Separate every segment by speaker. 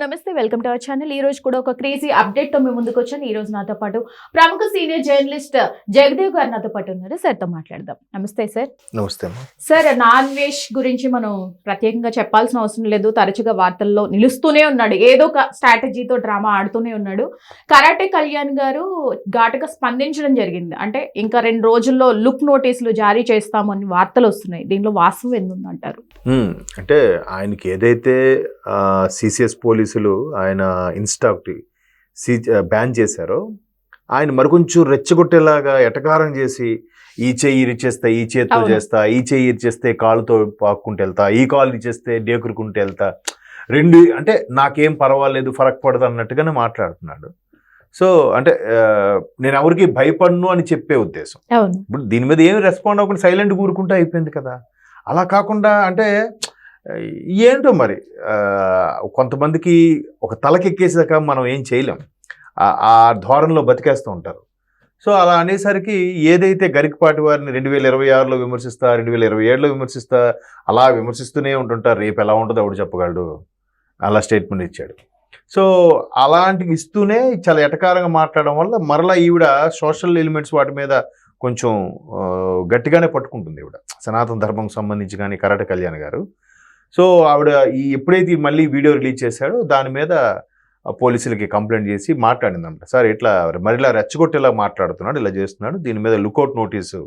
Speaker 1: నమస్తే welcome to our channel. ఈ రోజు కూడా ఒక క్రేజీ అప్డేట్ తో మేము ముందుకు వచ్చాను. ఈ రోజు నాతో పాటు ప్రముఖ సీనియర్ జర్నలిస్ట్ జగదేవ్ గారు నాతో పాటు ఉన్నారు. సార్ తో మాట్లాడదాం. నమస్తే సార్.
Speaker 2: నమస్తే
Speaker 1: సార్. నాన్ వెజ్ గురించి మనం ప్రత్యేకంగా చెప్పాల్సిన అవసరం లేదు. తరచుగా వార్తల్లో నిలుస్తూనే ఉన్నాడు. ఏదో ఒక స్ట్రాటజీతో డ్రామా ఆడుతూనే ఉన్నాడు. కరాటే కళ్యాణ్ గారు ఘాటుగా స్పందించడం జరిగింది. అంటే ఇంకా 2 రోజుల్లో లుక్ నోటీసులు జారీ చేస్తాము అని వార్తలు వస్తున్నాయి. దీనిలో వాస్తవం ఎందుందంటారు?
Speaker 2: అంటే ఆయనకి ఏదైతే సిసిఎస్ పోలీసులు ఆయన ఇన్స్టాకి బ్యాన్ చేశారో ఆయన మరికొంచెం రెచ్చగొట్టేలాగా ఎటకారం చేసి ఈ చెయ్యి ఇరిచేస్తా, ఈ చేతితో చేస్తా, ఈ చెయ్యి ఇరిచేస్తే కాలుతో పాక్కుంటూ వెళ్తా, ఈ కాలు ఇరిచేస్తే డేకురుకుంటూ వెళ్తా, అంటే నాకేం పర్వాలేదు, ఫరక్ పడదు అన్నట్టుగానే మాట్లాడుతున్నాడు. సో అంటే నేను ఎవరికి భయపడను అని చెప్పే ఉద్దేశం. ఇప్పుడు దీని మీద ఏమి రెస్పాండ్ అవ్వకుండా సైలెంట్ కూరుకుంటూ అయిపోయింది కదా. అలా కాకుండా అంటే ఏంటో మరి కొంతమందికి ఒక తలకెక్కేసాక మనం ఏం చేయలేం, ఆ ధోరణిలో బతికేస్తూ ఉంటారు. సో అలా అనేసరికి ఏదైతే గరికపాటి వారిని 2026లో విమర్శిస్తా, 2027లో విమర్శిస్తా, అలా విమర్శిస్తూనే ఉంటుంటారు. రేపు ఎలా ఉంటుందో ఎవడు చెప్పగలడు, అలా స్టేట్మెంట్ ఇచ్చాడు. సో అలాంటివి ఇస్తూనే చాలా ఎటకారంగా మాట్లాడడం వల్ల మరలా ఈవిడ సోషల్ ఎలిమెంట్స్ వాటి మీద కొంచెం గట్టిగానే పట్టుకుంటుంది. ఈవిడ సనాతన ధర్మంకి సంబంధించి కానీ కరాటే కళ్యాణ్ గారు. సో ఆవిడ ఎప్పుడైతే మళ్ళీ వీడియో రిలీజ్ చేశాడో దాని మీద పోలీసులకి కంప్లైంట్ చేసి మాట్లాడిందంట. సార్ ఇట్లా మరిలా రెచ్చగొట్టేలా మాట్లాడుతున్నాడు, ఇలా చేస్తున్నాడు, దీని మీద లుకౌట్ నోటీసు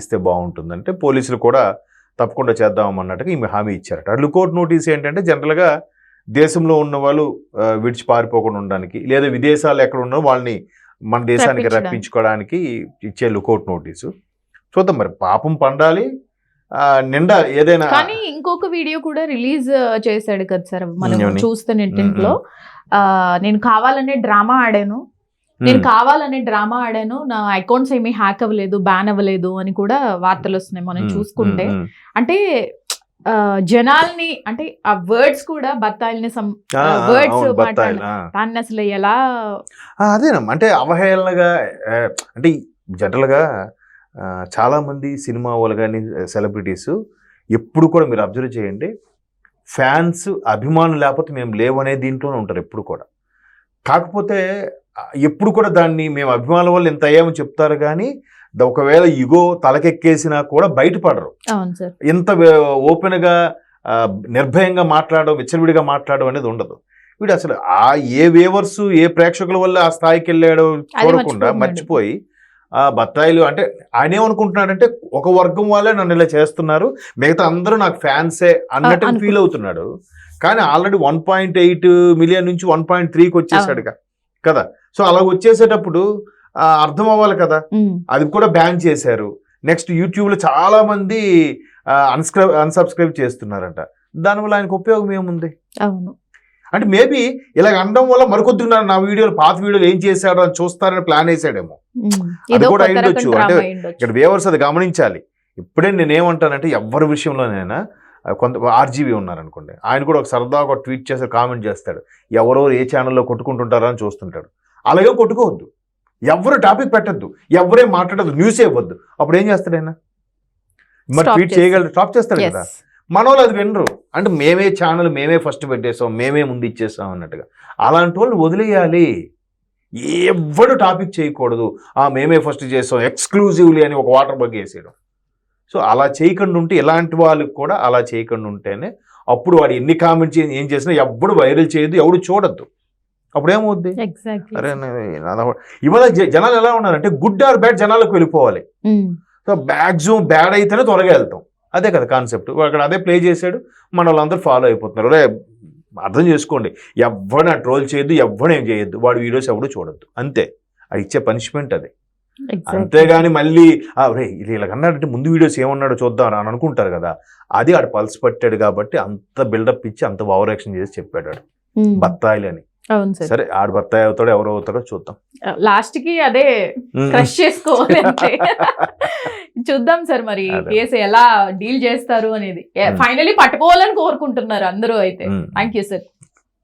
Speaker 2: ఇస్తే బాగుంటుందంటే పోలీసులు కూడా తప్పకుండా చేద్దామన్నట్టుగా ఈమె హామీ ఇచ్చారట. లుకౌట్ నోటీస్ ఏంటంటే జనరల్గా దేశంలో ఉన్న వాళ్ళు విడిచి పారిపోకుండా ఉండడానికి, లేదా విదేశాలు ఎక్కడ ఉన్నారో వాళ్ళని మన దేశానికి రప్పించుకోవడానికి ఇచ్చే లుకౌట్ నోటీసు. చూద్దాం మరి, పాపం పండాలి నిండా ఏదైనా.
Speaker 1: కానీ ఇంకొక వీడియో కూడా రిలీజ్ చేశాడు కదా సార్, మనం చూస్తే నెట్టింట్లో, నేను కావాలనే డ్రామా ఆడాను, నా అకౌంట్స్ ఏమీ హ్యాక్ అవ్వలేదు, బ్యాన్ అవ్వలేదు అని కూడా వార్తలు వస్తున్నాయి మనం చూసుకుంటే. అంటే జనాల్ని, అంటే ఆ వర్డ్స్ కూడా బత్తాయిల్ని వర్డ్స్ దాన్ని అసలు ఎలా
Speaker 2: అదేనమ్మా, అంటే అవహేళనగా. అంటే జనరల్గా చాలామంది సినిమా వాళ్ళు కానీ సెలబ్రిటీస్ ఎప్పుడు కూడా మీరు అబ్జర్వ్ చేయండి, ఫ్యాన్స్ అభిమానులు లేకపోతే మేము లేవనే దీంట్లోనే ఉంటారు ఎప్పుడు కూడా. కాకపోతే ఎప్పుడు కూడా దాన్ని మేము అభిమానుల వల్ల ఇంత అయ్యామని చెప్తారు కానీ ఒకవేళ ఇగో తలకెక్కేసినా కూడా బయటపడరు. ఇంత ఓపెన్గా నిర్భయంగా మాట్లాడడం, విచ్చలవిడిగా మాట్లాడడం అనేది ఉండదు. వీడు అసలు ఏ వేవర్స్ ఏ ప్రేక్షకుల వల్ల ఆ స్థాయికి వెళ్ళాడో చూడకుండా మర్చిపోయి బత్తాయిలు అంటే ఆయన ఏమనుకుంటున్నాడంటే ఒక వర్గం వాళ్ళే నన్ను ఇలా చేస్తున్నారు, మిగతా అందరూ నాకు ఫ్యాన్సే అన్నట్టు ఫీల్ అవుతున్నాడు. కానీ ఆల్రెడీ 1.8 మిలియన్ నుంచి 1.3కి వచ్చేసాడు కదా. సో అలా వచ్చేసేటప్పుడు అర్థం అవ్వాలి కదా, అది కూడా బ్యాన్ చేశారు. నెక్స్ట్ యూట్యూబ్లో చాలా మంది అన్సబ్స్క్రైబ్ చేస్తున్నారంట. దానివల్ల ఆయనకు ఉపయోగం ఏముంది? అంటే మేబీ ఇలా అనడం వల్ల మరికొద్దిగా నా వీడియోలు, పాత వీడియోలు ఏం చేశాడో అని చూస్తారని ప్లాన్ వేసాడేమో. అది కూడా అయ్యుండొచ్చు. అంటే ఇక్కడ వేవర్స్ అది గమనించాలి. ఇప్పుడే నేనేమంటానంటే ఎవరి విషయంలోనైనా కొంత ఆర్జీవీ ఉన్నారనుకోండి, ఆయన కూడా ఒక సరదాగా ఒక ట్వీట్ చేసి కామెంట్ చేస్తాడు, ఎవరో ఏ ఛానల్లో కొట్టుకుంటుంటారా అని చూస్తుంటాడు. అలాగే కొట్టుకోవద్దు, ఎవరు టాపిక్ పెట్టద్దు, ఎవరేం మాట్లాడద్దు, న్యూస్ ఇవ్వద్దు. అప్పుడు ఏం చేస్తాడు ఆయన? మరి ట్వీట్ చేయగలరు, స్టాప్ చేస్తాడు కదా. మన వాళ్ళు అది వినరు. అంటే మేమే ఛానల్ మేమే ఫస్ట్ పెట్టేసాం, మేమే ముందు ఇచ్చేసాం అన్నట్టుగా. అలాంటి వాళ్ళు వదిలేయాలి. ఎవడు టాపిక్ చేయకూడదు, మేమే ఫస్ట్ చేసాం ఎక్స్క్లూజివ్లీ అని ఒక వాటర్ బగ్ వేసేయడం. సో అలా చేయకుండా ఉంటే, ఇలాంటి వాళ్ళకి కూడా అలా చేయకుండా ఉంటేనే అప్పుడు వాడు ఎన్ని కామెంట్స్ ఏం చేసినా ఎవడు వైరల్ చేయొద్దు, ఎవడు చూడొద్దు. అప్పుడు ఏమవుద్ది? అరే ఇవాళ జనాలు ఎలా ఉన్నారంటే గుడ్ ఆర్ బ్యాడ్ జనాలకు వెళ్ళిపోవాలి. సో మ్యాక్సిమం బ్యాడ్ అయితేనే త్వరగా వెళ్తాం. అదే కదా కాన్సెప్ట్. అక్కడ అదే ప్లే చేశాడు, మన వాళ్ళందరూ ఫాలో అయిపోతున్నారు. అరే అర్థం చేసుకోండి, ఎవరిని ట్రోల్ చేయొద్దు, ఎవరిని ఏం చేయొద్దు, వాడు వీడియోస్ ఎవడు చూడొద్దు, అంతే. అది ఇచ్చే పనిష్మెంట్ అది. అంతేగాని మళ్ళీ రే ఇది ఇలా అన్నాడంటే ముందు వీడియోస్ ఏమన్నాడో చూద్దాం అని అనుకుంటారు కదా. అది ఆడు పల్స్ పట్టాడు కాబట్టి అంత బిల్డప్ ఇచ్చి అంత ఓవర్ యాక్షన్ చేసి చెప్పాడు ఆడు బత్తాయిలు అని. సరే ఆడు బత్తాయి అవుతాడో ఎవరు అవుతాడో చూద్దాం.
Speaker 1: లాస్ట్ కి అదే క్రష్ చేసుకోవాలి. చూద్దాం సార్ మరి కేసు ఎలా డీల్ చేస్తారు అనేది. ఫైనలీ పట్టుకోవాలని కోరుకుంటున్నారు అందరూ. అయితే థ్యాంక్ యూ సార్.